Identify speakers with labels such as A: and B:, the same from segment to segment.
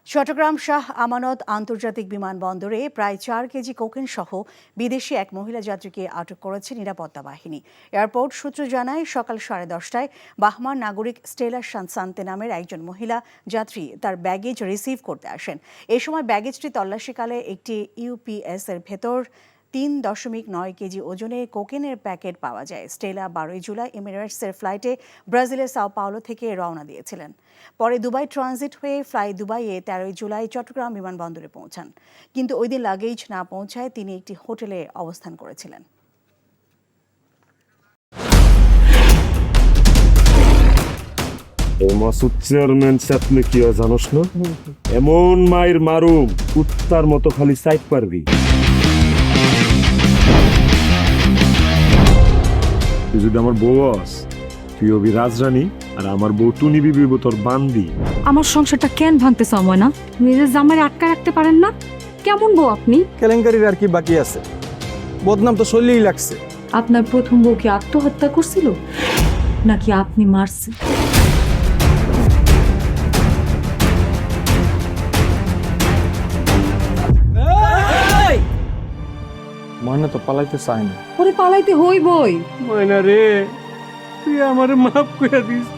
A: চট্টগ্রাম শাহ আমানত আন্তর্জাতিক বিমানবন্দরে প্রায় ৪ কেজি কোকেন সহ বিদেশি এক মহিলা যাত্রীকে আটক করেছে নিরাপত্তা বাহিনী। এয়ারপোর্ট সূত্র জানায়, সকাল 10:30টায় বাহমার নাগরিক স্টেলা সান্তে নামের একজন মহিলা যাত্রী তার ব্যাগেজ রিসিভ করতে আসেন। এ সময় ব্যাগেজটি তল্লাশিকালে একটি ইউপিএস এর ভেতর ৩.৯ কেজি ওজনে কোকেনের প্যাকেট পাওয়া যায়। স্টেলা 12 জুলাই এমিরেটসের ফ্লাইটে ব্রাজিলের সাও পাওলো থেকে রওনা দিয়েছিলেন। পরে দুবাই ট্রানজিট হয়ে ফ্লাই দুবাইয়ে 13 জুলাই চট্টগ্রাম বিমানবন্দরে পৌঁছান। কিন্তু ওই দিন লাগেজ না পৌঁছায় তিনি একটি হোটেলে অবস্থান করেছিলেন।
B: মাসুদ চেয়ারম্যান আপনি কি জানোস না? এমন মায়ের মারুম কুত্তার মতো খালি সাইড পারবি। তুই যদি আমার বউ আস, তুই হবি রাজরানী আর আমার বউ টুনি বিবি তোর বান্দি।
C: আমার সংসারটা কেন ভাঙতে চাও না? নিজের জামাই আটকা রাখতে পারেন না? কেমন বউ আপনি?
D: কেলেঙ্কারির আর কি বাকি আছে? বদনাম তো শৈলেই লাগছে।
C: আপনার প্রথম বউ কি আত্মহত্যা করছিল নাকি আপনি মারছেন?
D: ময়না তো পালাইতে চায় না।
C: ওরে পালাইতে হইবই।
D: ময়না রে, তুই আমারে মাফ করে দিস।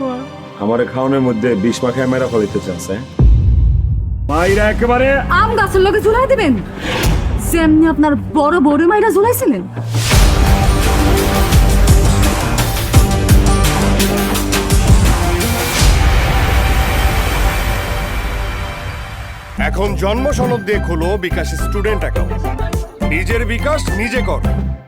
B: আমারে খাওয়ানোর মধ্যে 20 মাখায় মেরা ফলাইতে চাচ্ছে। মাইরা একেবারে
C: আম গাছের লগে ঝুলাই দিবেন যেমনি আপনার বড় বড় মাইরা ঝুলাইছিলেন।
E: এখন জন্ম সনদ দিয়ে খোলো বিকাশ স্টুডেন্ট অ্যাকাউন্ট। নিজের বিকাশ নিজে কর।